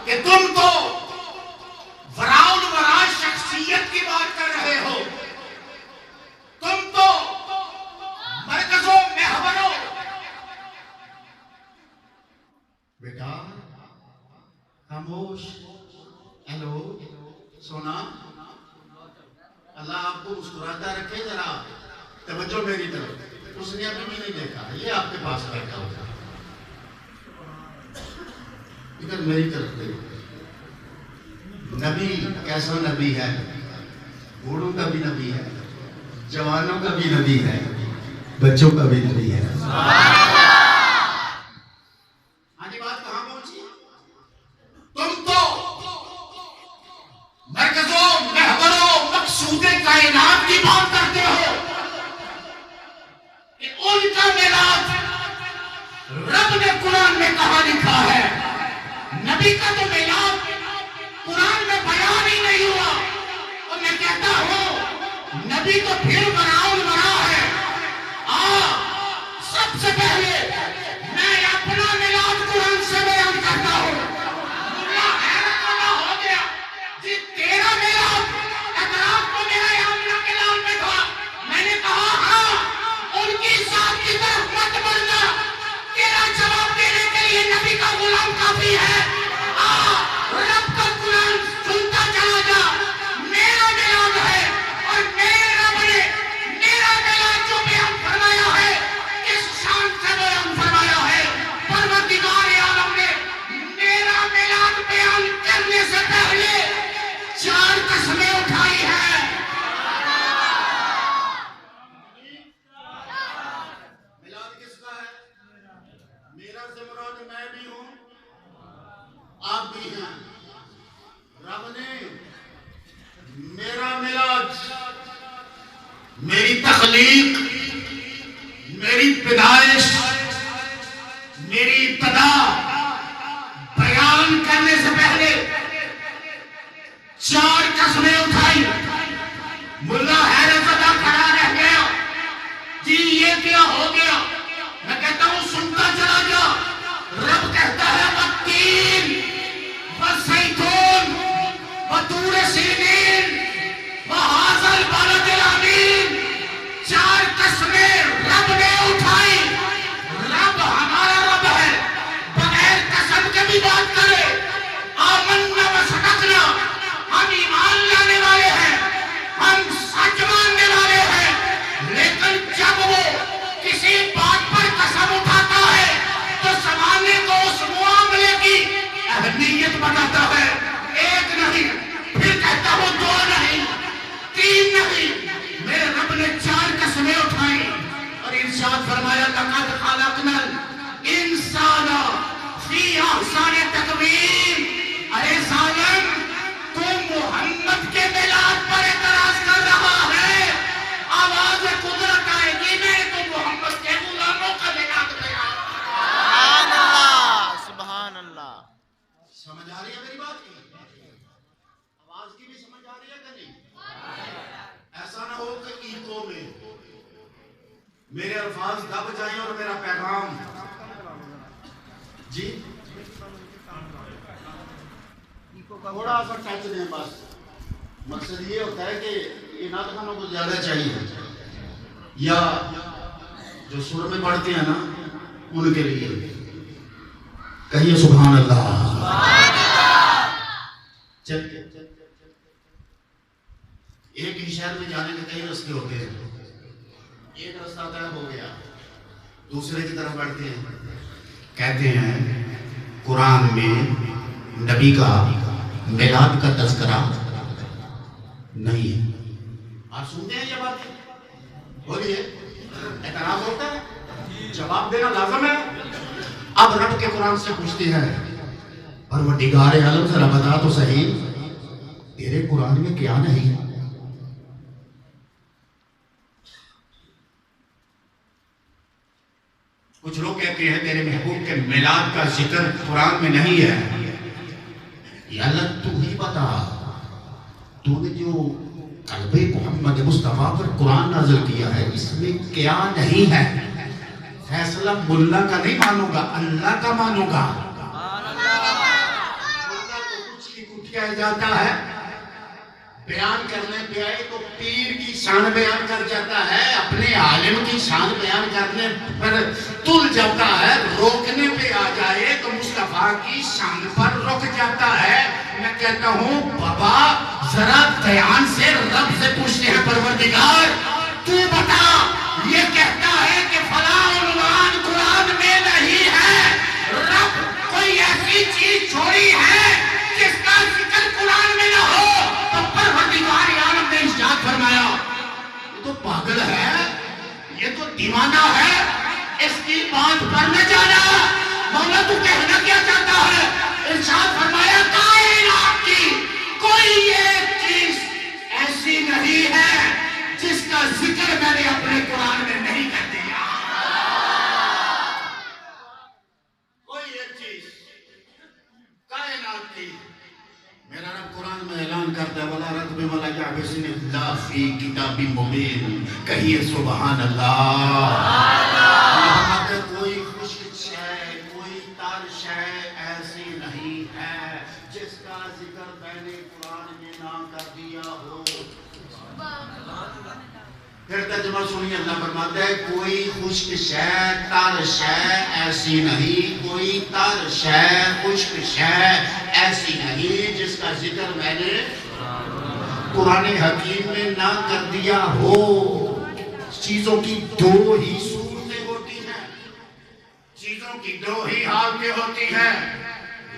کہ تم تو وراء الورا شخصیت کی بات کر رہے ہو، تم تو مرکز و محور ہو۔ بیٹا خاموش، ہیلو، سونا، اللہ آپ کو مسکراتا رکھے، ذرا توجہ میری طرف۔ اس نے ابھی بھی نہیں دیکھا، یہ آپ کے پاس بیٹھا ہوگا، ادھر میری طرف دیکھو۔ نبی کیسا نبی ہے؟ بوڑھوں کا بھی نبی ہے، جوانوں کا بھی نبی ہے، بچوں کا بھی نبی ہے۔ ہاں جی، بات کہاں پہنچی؟ تم تو مرکز و محور و مقصود کائنات کی بات کرتے ہو کہ ان کا میلاد رب نے قرآن میں کہاں لکھا ہے؟ نبی کا تو میلاد قرآن میں بیان ہی نہیں ہوا۔ اور میں کہتا ہوں نبی تو پھر وراء الورا ہے۔ سب سے پہلے میں اپنا میلاد قرآن سے بیان کرتا ہوں۔ اللہ حیرت والا ہو گیا جی، تیرا میلاد اطراف کو میرا آمنہ کے لال میں تھا۔ میں نے کہا ہاں، ان کی ذات کی طرف مت بڑھنا، تیرا جواب دینے کے لیے نبی کا غلام کافی ہے۔ رب کا قرآن سنتا چلا جا، میرا میلاد ہے، اور میرے رب نے میرا میلاد جو بیان فرمایا ہے اس شان سے بیان فرمایا ہے۔ پروردگار عالم نے میرا میلاد بیان کرنے سے پہلے 4 قسمیں اٹھائی ہیں۔ میلاد کس کا ہے؟ میرا سے مراد میں بھی ہوں، آپ بھی ہیں۔ رب نے میرا میلاد، میری تخلیق، میری پیدائش، میری ابتدا بیان کرنے سے پہلے 4 قسمیں اٹھائی۔ ملا حیرت زدہ کھڑا رہ گیا، جی یہ کیا ہو گیا؟ میں کہتا ہوں سنتا چلا جا۔ رب کہتا ہے والتین والزیتون وطور سینین وہذا البلد الامین۔ 4 قسمیں رب نے اٹھائی۔ رب ہمارا رب ہے، بغیر قسم کے بھی بات کرے۔ آمنا و صدقنا، ہم ایمان لانے والے ہیں، ہم سچ ماننے والے ہیں، لیکن جب وہ کسی بات پر قسم اٹھاتا ہے تو زمانے کو اس معاملے کی اہمیت بتاتا ہے۔ 1 نہیں، پھر کہتا ہوں 2 نہیں، 3 نہیں، میرے رب نے 4 قسمیں اٹھائی اور ارشاد فرمایا لقد خلقنا الانسان فی احسن تقویم۔ ارے ظالم، تو محمد کے میلاد پر اعتراض کر رہا ہے، آواز قدرت آئے گی میں تو محمد کے غلاموں کا میلاد بیان۔ سبحان اللہ، سبحان اللہ۔ سمجھ آ رہی ہے میری بات کی؟ آواز کی بھی سمجھ آ رہی ہے کہ نہیں؟ ایسا نہ ہو کہ ایکو میں میرے الفاظ دب جائیں اور میرا پیغام جی تھوڑا سا ٹچ دیں بس۔ مقصد یہ ہوتا ہے کہ یہ نعت خانوں کو زیادہ چاہیے، یا جو سر میں پڑھتے ہیں نا ان کے لیے کہیے سبحان اللہ۔ ایک ہی شہر میں جانے کے کئی راستے ہوتے ہیں، ایک راستہ طے ہو گیا، دوسرے کی طرف بڑھتے ہیں۔ کہتے ہیں قرآن میں نبی کا میلاد کا تذکرہ نہیں ہے۔ آپ سنتے ہیں یہ باتیں؟ بولیے، اعتراض ہوتا ہے، جواب دینا لازم ہے۔ اب رب کے قرآن سے پوچھتے ہیں پروردگار عالم ذرا بتا تو صحیح، تیرے قرآن میں کیا نہیں؟ کچھ لوگ کہتے ہیں تیرے محبوب کے میلاد کا ذکر قرآن میں نہیں ہے۔ یا اللہ تو ہی بتا، تو نے جو قلب محمد مصطفیٰ پر قرآن نازل کیا ہے اس میں کیا نہیں ہے؟ فیصلہ ملا کا نہیں مانوں گا، اللہ کا مانوں گا۔ ملا کہہ جاتا ہے بیان کرنے پہ آئے تو پیر کی شان بیان کر جاتا ہے، اپنے عالم کی شان بیان کرنے پر تل جاتا ہے، روکنے پہ آ جائے تو مصطفیٰ کی شان پر رک جاتا ہے۔ میں کہتا ہوں بابا ذرا دھیان سے رب سے پوچھتے ہیں پروردگار تو بتا، یہ کہتا ہے کہ فلاں عنوان قرآن میں نہیں ہے، رب کوئی ایسی چیز چھوڑی ہے جس کا ذکر قرآن میں نہ ہو؟ تو پروردگار عالم نے ارشاد فرمایا یہ تو پاگل ہے، یہ تو دیوانہ ہے، اس کی بات پر نہ جانا۔ مولا تو کہنا کیا چاہتا ہے؟ ارشاد فرمایا کائنات کی کوئی ایک چیز ایسی نہیں ہے جس کا ذکر میں نے اپنے قرآن میں نہیں کر دیا۔ کوئی ایک چیز کائنات کی میرا رب قرآن میں اعلان کرتا ہے وَلَا رَتْبٍ وَلَا يَعْبَسٍ إِلَّا فِي كِتَابٍ مُبِينٍ، کہیے سبحان اللہ۔ کوئی خشک شے، کوئی تر شے ایسی نہیں ہے جس کا ذکر میں نے قرآن میں نہ کر دیا ہو۔ پھر ترجمہ سنیے، اللہ فرماتا ہے کوئی خشک شے تر شے ایسی نہیں، کوئی تر شے خشک شے ایسی نہیں جس کا ذکر میں نے قرآن حکیم میں نہ کر دیا ہو۔ چیزوں کی دو ہی صورتیں ہوتی ہیں، چیزوں کی دو ہی حالتیں ہوتی ہیں،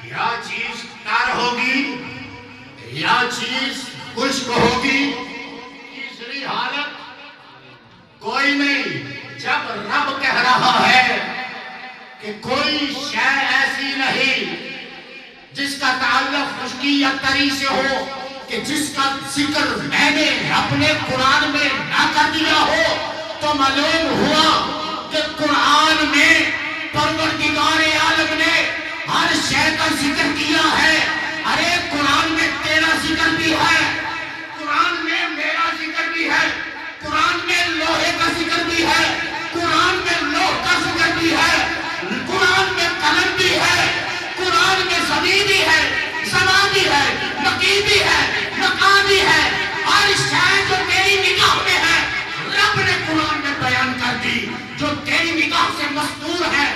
یا چیز تر ہوگی یا چیز خشک ہوگی، تیسری حالت کوئی نہیں۔ جب رب کہہ رہا ہے کہ کوئی شے ایسی نہیں جس کا تعلق خشکی یا تری سے ہو، کہ جس کا ذکر میں نے اپنے قرآن میں نہ کر دیا ہو، تو معلوم ہوا کہ قرآن میں پروردگار عالم نے ہر شے کا ذکر کیا ہے۔ ارے قرآن میں تیرا ذکر بھی ہے، قرآن میں میرا ذکر بھی ہے، قرآن میں لوہے کا ذکر بھی ہے، قرآن میں لوح کا ذکر بھی ہے، قرآن میں قلم بھی ہے، قرآن میں زمین بھی ہے، سما بھی ہے، نقی بھی ہے، نقا بھی ہے، اور شاید جو تیری نگاہ میں ہے رب نے قرآن میں بیان کر دی، جو تیری نگاہ سے مستور ہے،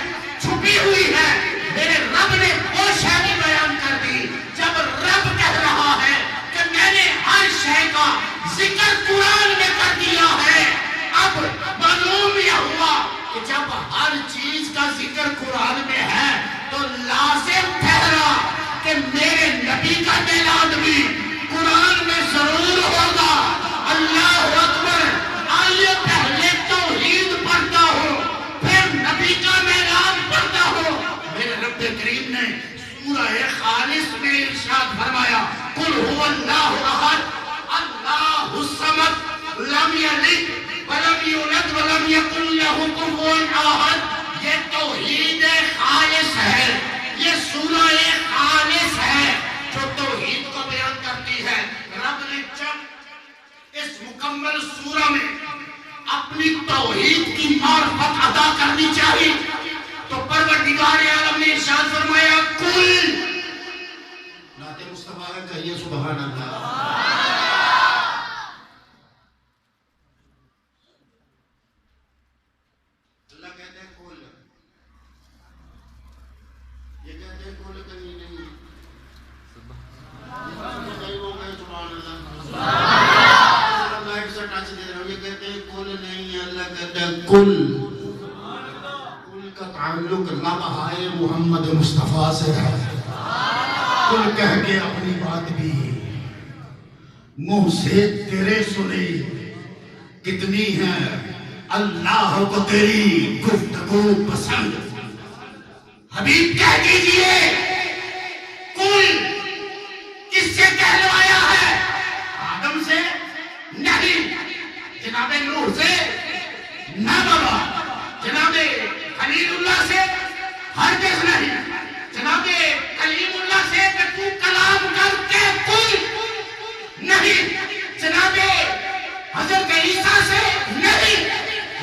چھپی ہوئی ہے، میرے رب نے وہ شے بھی بیان کر دی۔ جب رب کہہ رہا ہے کہ میں نے ہر شے کا ذکر قرآن میں کر دیا ہے، اب معلوم یہ ہوا کہ جب ہر چیز کا ذکر قرآن میں ہے تو لازم ٹھہرا کہ میرے نبی کا میلاد بھی قرآن میں ضرور ہوگا۔ اللہ اکبر، آئیے پہلے توحید پڑھتا ہو پھر نبی کا میلاد پڑھتا ہو۔ میرے رب کریم نے سورہ خالص میں ارشاد فرمایا قل هو اللہ احد اللہ الصمد لم یلد ولم یولد ولم یکن لہ کفوا احد۔ یہ توحید خالص ہے، یہ سورہ خالص ہے جو توحید کو بیان کرتی ہے۔ رب نے جب اس مکمل سورہ میں اپنی توحید کی معرفت ادا کرنی چاہیے تو پروردگار عالم نے ارشاد فرمایا کل، نعت مصطفیٰ کا کہیے سبحان اللہ۔ اللہ کہتے ہیں کل، یہ کہتے ہیں کل کہیں نہیں، کہیں وہ کہیں سبحان اللہ، لائٹ سے ٹچ دے رہا ہوں، یہ کہتے ہیں کل نہیں، اللہ کہتے ہیں کل۔ کل کا تعلق لمحہ محمد مصطفیٰ سے ہے۔ کل کہہ کے اپنی بات بھی منہ سے تیرے سنی کتنی ہے، اللہ کو تیری گفتگو پسند، حبیب کہہ دیجئے کل کس سے کہلوایا ہے؟ آدم سے نہیں، جناب نوح سے نہ بابا، جناب خلیل اللہ سے ہرگز نہیں، جناب کلیم اللہ سے کہ تو کلام کر کے کل نہیں، جناب حضرت عیسیٰ سے نہیں،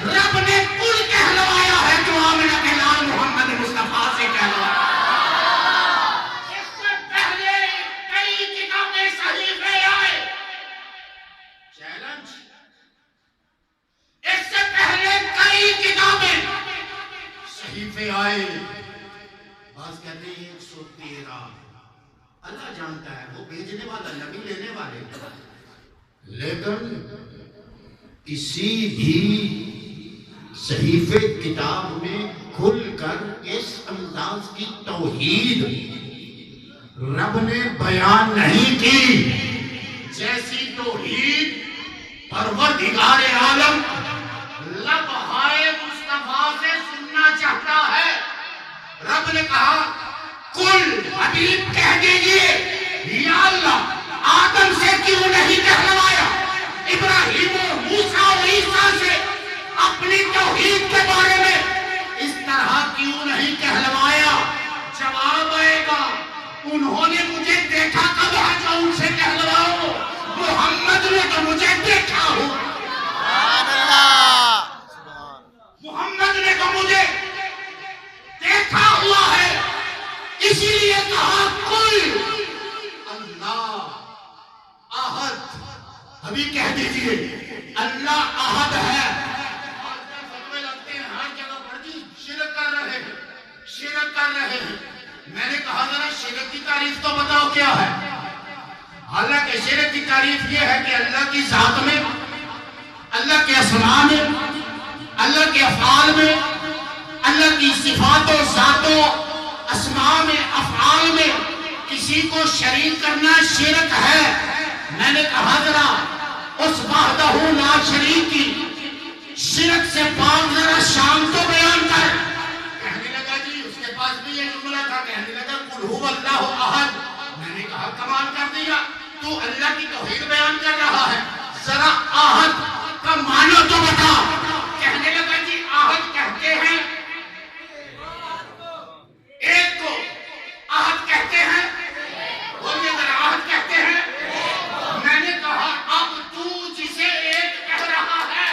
رب نے کل کہلوایا ہے جو آمنہ کے لال محمد مصطفیٰ سے کہلوایا۔ اس سے پہلے کئی کتاب اللہ جانتا ہے، وہ بھیجنے والا نبی لینے والے، لیکن کسی بھی صحیفے کتاب میں کھل کر اس انداز کی توحید رب نے بیان نہیں کی جیسی توحید پروردگار عالم لمحہ مصطفیٰ سے سننا چاہتا ہے۔ رب نے کہا کل حبیب کہہ دیجئے یا اللہ آدم سے کیوں نہیں کہلوایا، ابراہیم و موسیٰ و عیسیٰ سے اپنی توحید کے بارے میں اس طرح کیوں نہیں کہلوایا؟ جواب آئے گا انہوں نے مجھے دیکھا کب ہے جو ان سے کہلواؤ؟ محمد نے تو مجھے دیکھا ہو، سبحان اللہ، محمد نے تو مجھے دیکھا ہوا ہے، اسی لیے کہا کل اللہ احد، ابھی کہہ دیجئے اللہ احد ہے۔ فتوے لگتے ہیں ہر جگہ پر جی شرک کر رہے ہیں، شرک کر رہے ہیں۔ میں نے کہا ذرا شرک کی تعریف تو بتاؤ کیا ہے؟ حالانکہ شرک کی تعریف یہ ہے کہ اللہ کی ذات میں، اللہ کے اسماء میں، اللہ کے افعال میں، اللہ کی صفات و ذات و اسماء میں، افعال میں کسی کو شریک کرنا شرک ہے۔ میں نے کہا ذرا اس وحدہ لا شریک کی شرک سے پاک ذرا شان تو بیان کر۔ کہنے لگا جی اس کے پاس بھی یہ جملہ تھا، کہنے لگا قل هو اللہ احد۔ میں نے کہا کمال کر دیا، تو اللہ کی توحید بیان کر رہا ہے، ذرا احد کا معنی تو بتا۔ کہنے لگا جی احد کہتے ہیں ایک کو، احد کہتے ہیں، بولیے ذرا احد کہتے ہیں۔ میں نے کہا اب تو جسے ایک کہہ رہا ہے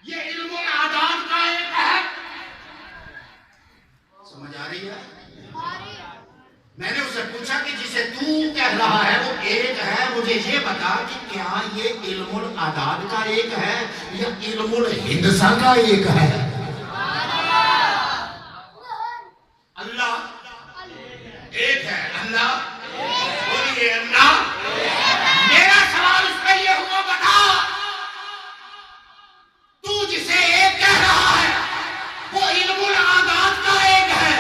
یہ علم العداد کا ایک ہے، سمجھ آ رہی ہے؟ میں نے اسے پوچھا کہ جسے تو کہہ رہا ہے وہ ایک ہے، مجھے یہ بتا کہ کیا یہ علم العداد کا ایک ہے یا علم الہندسہ کا ایک ہے؟ اللہ ایک ہے، اللہ بولیے اللہ۔ میرا سوال اس پہ یہ ہوا بتا تو جسے ایک کہہ رہا ہے وہ علم العداد کا ایک ہے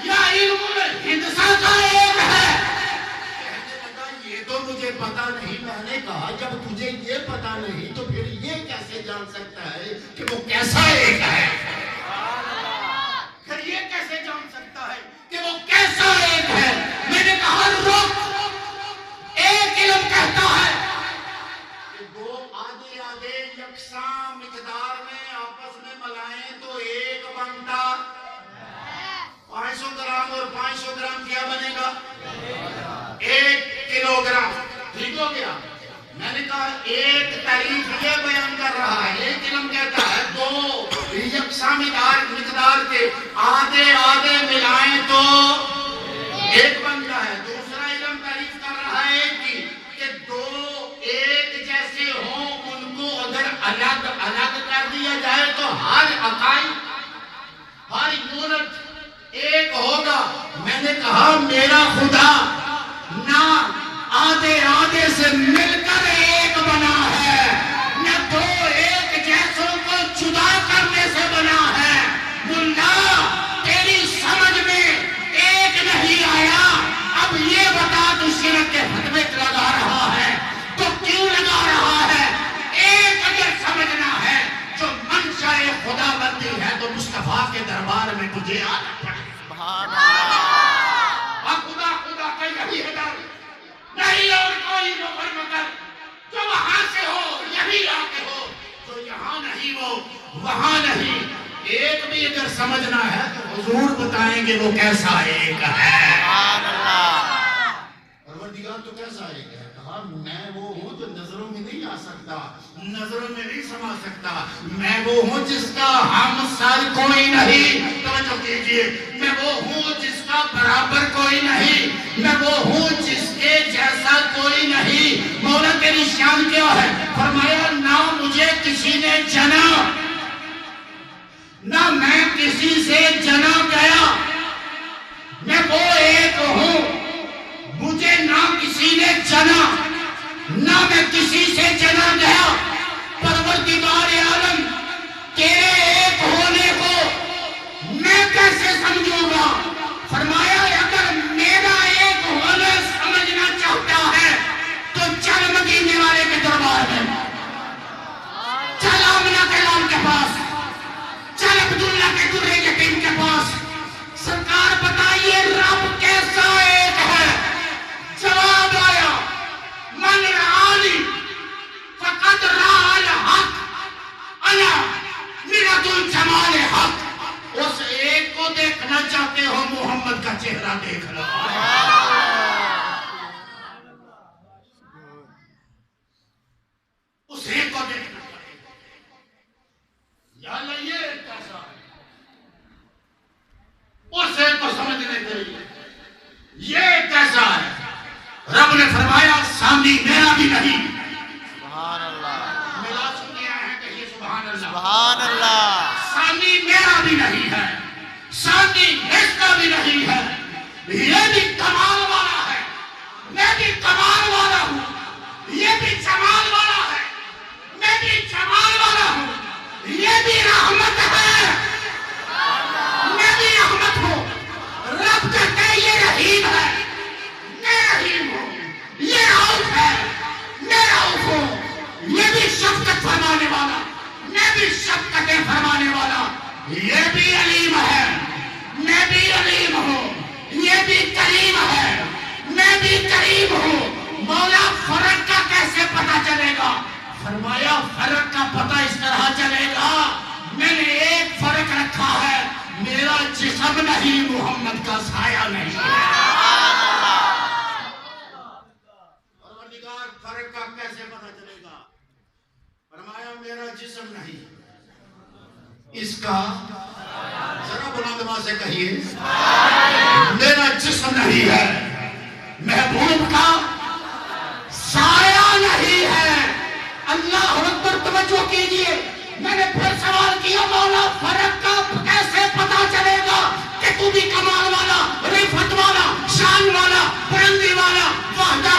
یا علم الہندسہ کا ایک ہے؟ کہنے لگا یہ تو مجھے پتا نہیں۔ میں نے کہا جب تجھے یہ پتا نہیں تو پھر یہ کیسے جان سکتا ہے کہ وہ کیسا ایک ہے؟ پھر یہ کیسے جان سکتا ہے کہ وہ کیسا ایک ہے؟ میں نے کہا رک، ایک علم کہتا ہے کہ دو آدھے آدھے یکساں مقدار میں آپس میں ملائیں تو ایک بنتا 500 گرام، اور 500 گرام کیا بنے گا؟ 1 کلو گرام، ٹھیک ہو گیا۔ میں نے کہا ایک تعریف یہ بیان کر رہا ہے، ایک علم کہتا ہے دو یکساں مقدار کے آدھے آدھے ملائیں تو ایک بنتا ہے۔ دوسرا علم تعریف کر رہا ہے کہ دو ایک جیسے ہوں ان کو اگر الگ الگ کر دیا جائے تو ہر اکائی، ہر یونٹ ایک ہوگا۔ میں نے کہا میرا خدا نہ آدھے آدھے سے مل کر ایک بنا ہے، نہ دو ایک جیسوں کو جدا کرنے سے بنا ہے۔ ملا تیری سمجھ میں ایک نہیں آیا، اب یہ بتا تو شرک کے فتوے لگا رہا ہے تو کیوں لگا رہا ہے؟ ایک اگر سمجھنا ہے جو منشاء خدا بندی ہے تو مصطفیٰ کے دربار میں تجھے آنا پڑے۔ سبحان اللہ، خدا خدا کا یہی ہے ڈر، نہیں اور کوئی مگر مگر جو وہاں سے ہو یہی آتے ہو، جو یہاں نہیں وہ وہاں نہیں۔ ایک بھی اگر سمجھنا ہے تو حضور بتائیں گے وہ کیسا ایک ہے۔ سبحان اللہ، پروردگار تو کیسا ایک ہے؟ کہا میں وہ ہوں جو نظروں میں نہیں آ سکتا، نظروں میں نہیں سما سکتا، میں وہ ہوں جس کا ہم سر کوئی نہیں، توجہ کیجئے، میں وہ ہوں جس کا برابر کوئی نہیں، میں وہ ہوں جس کے جیسا کوئی نہیں۔ مولا تیری شان کیا ہے؟ فرمایا نہ مجھے کسی نے جنا، نہ میں کسی سے جنا گیا، میں وہ ایک ہوں نے فرمایا سامنے میرا بھی نہیں. سبحان اللہ. ملا سننے آئے ہیں کہیے سبحان اللہ. سبحان اللہ. سامنے میرا بھی نہیں ہے, سامنے اس کا بھی نہیں ہے. یہ بھی کمال والا ہے, میں بھی کمال والا ہوں. یہ بھی جمال والا ہے, میں بھی جمال والا ہوں. یہ بھی رحمت ہے, میں بھی رحمت ہوں. رب کہتے ہیں یہ رحیم ہے, میں رحیم ہوں. یہ رؤوف ہے, میں رؤوف ہوں. یہ بھی شفقت فرمانے والا, میں بھی شفقتیں فرمانے والا. یہ بھی علیم ہے, میں بھی علیم ہوں. یہ بھی کریم ہے, میں بھی کریم ہوں. مولا فرق کا کیسے پتہ چلے گا؟ فرمایا فرق کا پتہ اس طرح چلے گا, میں نے ایک فرق رکھا ہے, میرا جسم نہیں محمد کا سایہ نہیں. پروردگار فرق کا کیسے پتہ چلے گا؟ فرمایا میرا جسم نہیں, اس کا ذرا بلند آواز سے کہیے میرا جسم نہیں ہے, محبوب کا سایہ نہیں ہے. اللہ اکبر, توجہ کیجئے. میں نے پھر سوال کیا مولا فرق کا کیسے پتا چلے گا کہ تو بھی کمال والا, رفعت والا, شان والا, بلندی والا, وحدہ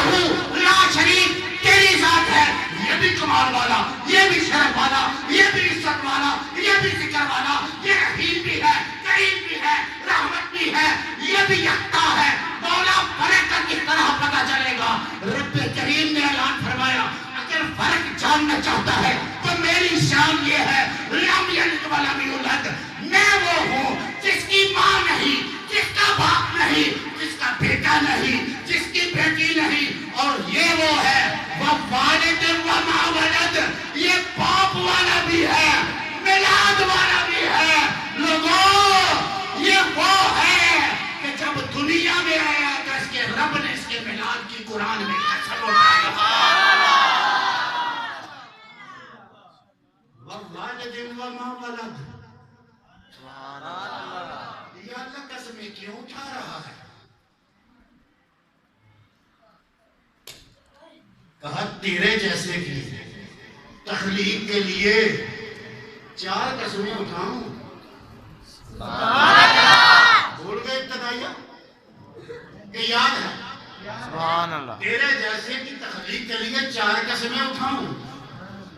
لا شریک تیری ذات ہے. یہ بھی کمال والا, یہ بھی شرف والا, یہ بھی عزت والا, یہ بھی ذکر والا, یہ رحیم بھی ہے, کریم بھی ہے, رحمت بھی ہے, یہ بھی یکتا ہے. مولا فرق کا کس طرح پتا چلے گا؟ رب کریم نے اعلان فرمایا اگر فرق جاننا چاہتا ہے تو میری شان یہ ہے, لم یلد ولم یولد. میں وہ ہوں جس کی ماں نہیں, جس کا باپ نہیں, جس کا بیٹا نہیں, جس کی بیٹی نہیں. اور یہ وہ ہے ووالد وما ولد, یہ باپ والا بھی ہے, میلاد والا بھی ہے. لوگوں یہ وہ ہے کہ جب دنیا میں آیا تو اس کے رب نے اس کے میلاد کی قرآن میں قسم اٹھائی. ووالد وما ولد. یہ اللہ قسمیں کیوں اٹھا رہا ہے؟ کہا تیرے جیسے کی تخلیق کے لیے 4 قسمیں اٹھاؤں. بھول گئے ابتدائیہ کہ یاد ہے؟ سبحان اللہ. تیرے جیسے کی تخلیق کے لیے 4 قسمیں اٹھاؤں,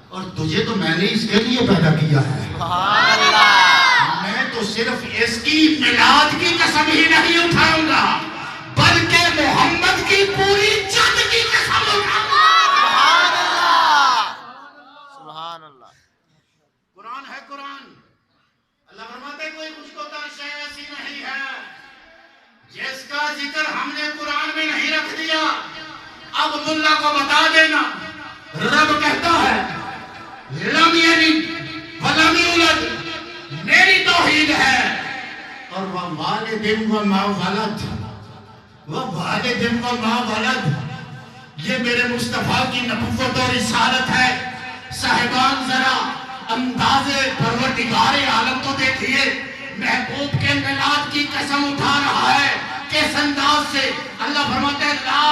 اور تجھے تو میں نے اس کے لیے پیدا کیا ہے. سبحان اللہ. میں تو صرف اس کی میلاد کی قسم ہی نہیں اٹھاؤں گا بلکہ محمد کی پوری جد کی قسم اٹھاؤں گا. سبحان اللہ. سبحان اللہ. قرآن ہے قرآن. اللہ فرماتے ہیں کوئی مجھ کو شے ایسی نہیں ہے جس کا ذکر ہم نے قرآن میں نہیں رکھ دیا. اب ملا کو بتا دینا, رب کہتا ہے لم یلد ولم یولد, میری توحید ہے. اور ووالد وما ولد, ووالد وما ولد, یہ میرے مصطفیٰ کی نبوت اور رسالت ہے. صاحبان ذرا انداز پروردگار عالم کو دیکھیے, محبوب کے میلاد کی قسم اٹھا رہا ہے. کس انداز سے؟ اللہ فرماتے ہیں لا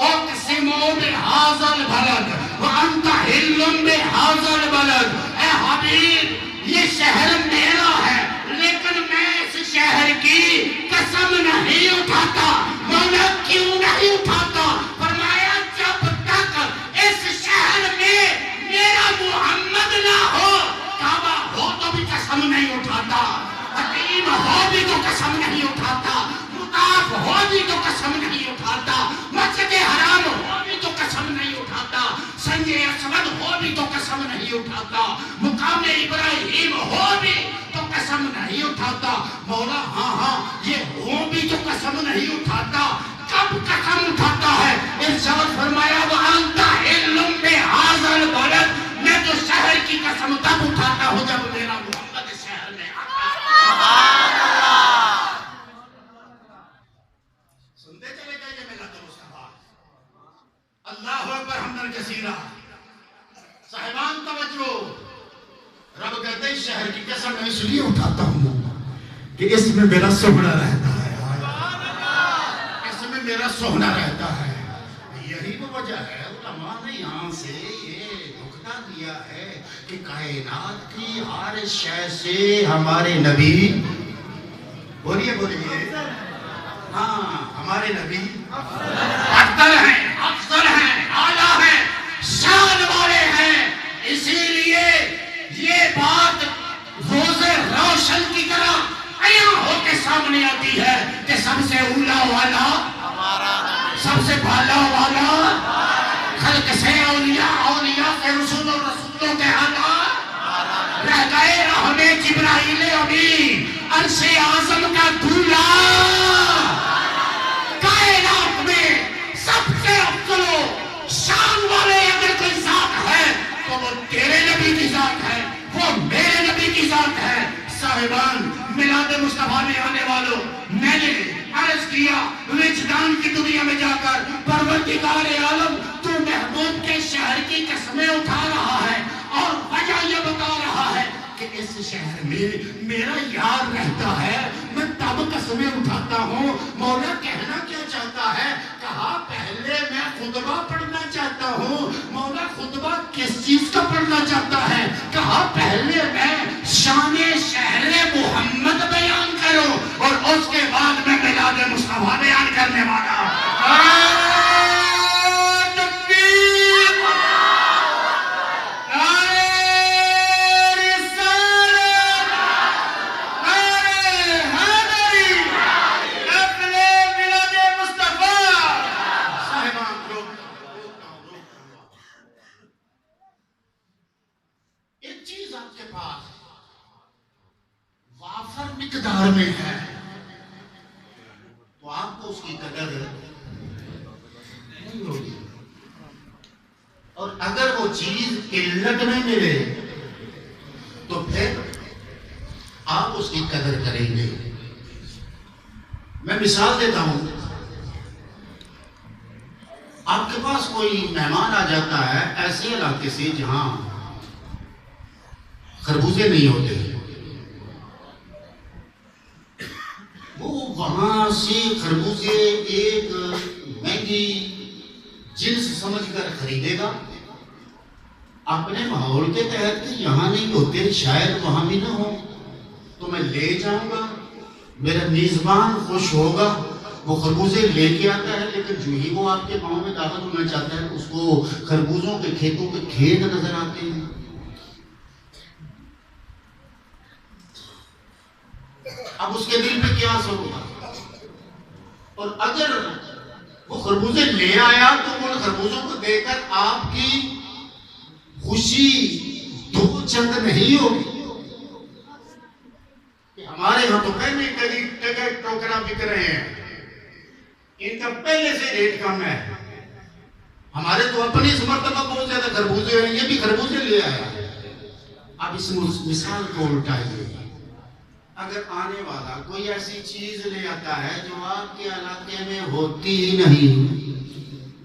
اقسم بہذا البلد وانت حل بہذا البلد. اے حبیب یہ شہر میرا ہے لیکن میں اس شہر کی قسم نہیں اٹھاتا. مولا کیوں نہیں اٹھاتا؟ فرمایا جب تک اس شہر میں میرا محمد نہ ہو, کعبہ ہو تو بھی قسم نہیں اٹھاتا, حکیم ہو بھی تو قسم نہیں اٹھاتا, مطاف ہو بھی تو قسم نہیں اٹھاتا, مسجد حرام ہو بھی تو قسم نہیں اٹھاتا, سنگ اسود ہو بھی تو قسم نہیں اٹھاتا, مقام ابراہیم ہو بھی تو قسم نہیں اٹھاتا. مولا ہاں یہ ہو بھی تو قسم نہیں اٹھاتا. کب قسم اٹھاتا ہے؟ ارشاد فرمایا وانت حل بہذا البلد, میں تو شہر کی قسم تب اٹھاتا ہوں جب میرا محمد شہر میں آتا ہے. سبحان اللہ. سنتے چلے گئے یہ میلاد مصطفیٰ. اللہ اکبر حمدن کثیرا. صاحبان توجہ, رب کہتے ہیں شہر کی قسم میں اس لیے اٹھاتا ہوں کہ اس میں میرا سونا رہتا ہے, اس میں میرا سونا رہتا ہے. عجیب وجہ ہے، علماء نے یہاں سے یہ نقطہ دیا ہے کہ کائنات کی ہر شے سے ہمارے نبی، بولیے بولیے، ہاں ہمارے نبی افضل ہیں، اعلیٰ ہیں، شان والے ہیں۔ اسی لیے یہ بات روز روشن کی طرح عیاں ہو کے سامنے آتی ہے کہ سب سے اولا والا ہمارا نبی، سب سے بھالا والا، خلق سے اولیاء، اولیاء سے رسول اور رسولوں کے اعلیٰ، رہ گئے راہ میں جبرائیل امین، عرش اعظم کا دولہ، کائنات میں سب سے افضل و شان والے اگر کوئی ذات ہے تو وہ تیرے نبی کی ذات ہے، وہ میرے نبی کی ذات ہے۔ صاحبان، میلاد مصطفیٰ میں آنے والوں، میں نے عرض کیا وجدان کی دنیا میں جا کر پروردگار عالم تو محبوب کے شہر کی قسمیں اٹھا رہا ہے اور وجہ یہ بتا رہا ہے کہ اس شہر میں میرا یار رہتا ہے، میں تب قسمیں اٹھاتا ہوں۔ مولا کہنا کیا چاہتا ہے؟ کہا پہلے میں خطبہ پڑھنا چاہتا ہوں۔ مولا خطبہ کس چیز کا پڑھنا چاہتا ہے؟ کہا پہلے میں شان شہر محمد بیان کروں اور اس کے بعد میں میلاد مصطفیٰ بیان کرنے والا ہوں۔ مقدار میں ہے تو آپ کو اس کی قدر نہیں ہوگی، اور اگر وہ چیز قلت میں ملے تو پھر آپ اس کی قدر کریں گے۔ میں مثال دیتا ہوں، آپ کے پاس کوئی مہمان آ جاتا ہے ایسے علاقے سے جہاں خربوزے نہیں ہوتے، وہاں سے خربوزے ایک مہنگی جنس سمجھ کر خریدے گا اپنے ماحول کے تحت کہ یہاں نہیں ہوتے، شاید وہاں بھی نہ ہو، تو میں لے جاؤں گا، میرا میزبان خوش ہوگا، وہ خربوزے لے کے آتا ہے، لیکن جو ہی وہ آپ کے پاؤں میں داخل ہونا چاہتا ہے اس کو خربوزوں کے کھیتوں کے کھیت نظر آتے ہیں۔ اب اس کے دل پہ کیا اثر ہوگا؟ اور اگر وہ خربوزے لے آیا تو ان خربوزوں کو دے کر آپ کی خوشی دو چند نہیں ہوگی کہ ہمارے ہاں تو پہلے ٹکے ٹوکرا بک رہے ہیں، ان کا پہلے سے ریٹ کم ہے، ہمارے تو اپنی اس مرتبہ بہت زیادہ خربوزے ہیں، یہ بھی خربوزے لے آیا۔ اب اس مثال کو الٹائیے، اگر آنے والا کوئی ایسی چیز لے آتا ہے جو آپ کے علاقے میں ہوتی ہی نہیں،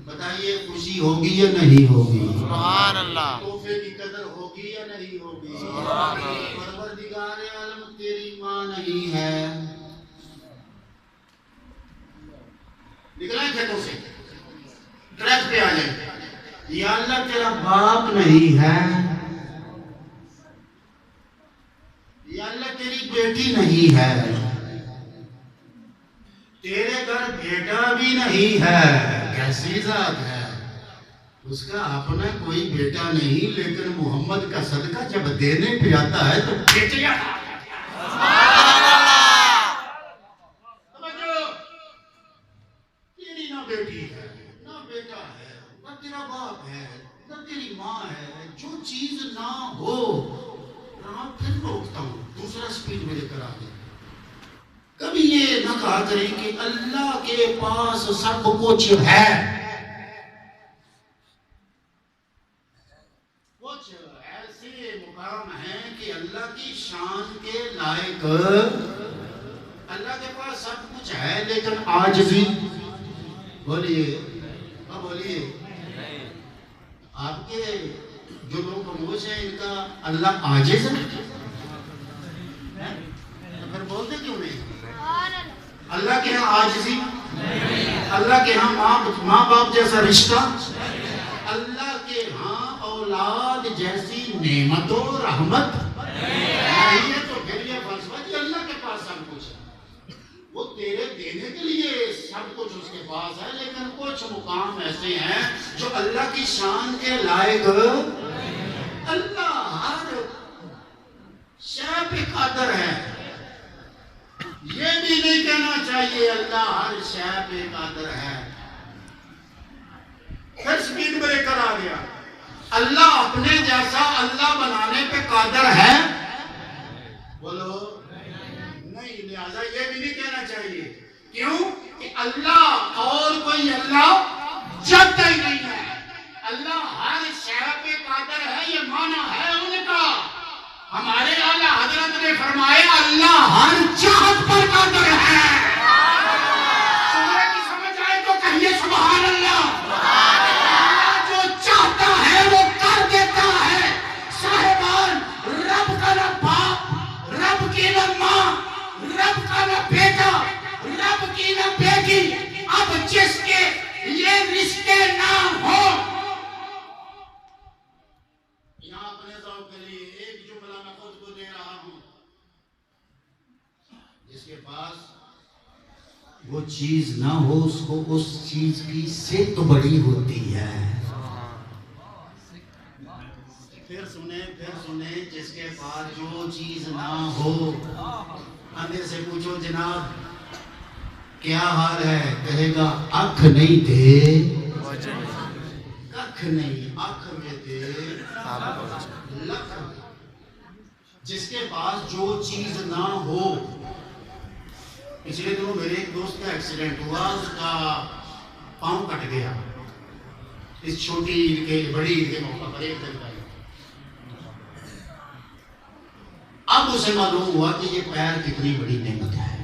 بتائیے خوشی ہوگی یا نہیں ہوگی؟ سبحان اللہ، تحفے کی قدر ہوگی یا نہیں ہوگی؟ سبحان اللہ۔ پروردگار عالم تیری ماں نہیں ہے، نکلائیں کھیتوں سے، ٹریک پہ آ جائیں، یا اللہ تیرا باپ نہیں ہے، یا اللہ تیری بیٹی نہیں ہے، تیرے گھر بیٹا بھی نہیں ہے، کیسی ذات ہے؟ اس کا اپنا کوئی بیٹا نہیں، لیکن محمد کا صدقہ جب دینے پہ آتا ہے تو بیٹیا تیری نہ بیٹی ہے، نہ بیٹا ہے، نہ تیرا باپ ہے، نہ تیری ماں ہے، جو چیز نہ ہو، پھر روکتا ہوں، دوسرا سپیڈ میں لے کر آگے۔ کبھی یہ نہ کہا کریں کہ اللہ کے پاس سب کچھ ہے، کچھ ایسے مقام ہیں کہ اللہ کی شان کے لائق، اللہ کے پاس سب کچھ ہے لیکن عاجزی، بولیے بولیے، آپ کے جو لوگ خاموش ہیں ان کا اللہ عاجز ہے، پھر بولتے کیوں نہیں؟ اللہ کے ہاں عاجزی اللہ کے ہاں ماں باپ جیسا رشتہ، اللہ کے ہاں اولاد جیسی نعمت و رحمت نہیں ہے۔ تو پھر یہ فلسفہ کہ اللہ کے پاس سب کچھ ہے، وہ تیرے دینے کے لیے سب کچھ اس کے پاس ہے، لیکن کچھ مقام ایسے ہیں جو اللہ کی شان کے لائق۔ اللہ ہر شے پہ قادر ہے، یہ بھی نہیں کہنا چاہیے اللہ ہر شے پہ قادر ہے۔ پھر سپیڈ بریکر آ گیا، اللہ اپنے جیسا اللہ بنانے پہ قادر ہے؟ بولو نہیں، لہذا یہ بھی نہیں کہنا چاہیے۔ کیوں کہ اللہ اور کوئی اللہ جانتا ہی نہیں ہے۔ اللہ ہر شے پہ قادر ہے، یہ معنی ہے ان کا۔ ہمارے اعلیٰ حضرت نے فرمایا اللہ ہر چاہت پر قادر ہے۔ سورہ کی سمجھ آئے تو کہیے سبحان اللہ۔ اللہ جو چاہتا ہے وہ کر دیتا ہے۔ صاحبان، رب کا نہ باپ، رب کی نہ ماں، رب کا نہ بیٹا، رب کی نہ بیٹی، اب جس کے یہ رشتے نہ ہوں، یہاں اپنے ذوق کے لیے ایک جملہ میں خود کو دے رہا ہوں، جس کے پاس وہ چیز نہ ہو اس کو اس چیز کی صد بڑی ہوتی ہے۔ پھر سنیں، جس کے پاس جو چیز نہ ہو، اندر سے پوچھو جناب کیا حال ہے، کہے گا اکھ نہیں دے ککھ نہیں، اکھ میں دے لکھ۔ جس کے پاس جو چیز نہ ہو، پچھلے دنوں میرے ایک دوست کا ایکسیڈنٹ ہوا، اس کا پاؤں کٹ گیا، اس چھوٹی عید کے بڑی عید کے موقع پر ایک دن کا۔ اب اسے معلوم ہوا کہ یہ پیر کتنی بڑی نعمت ہے۔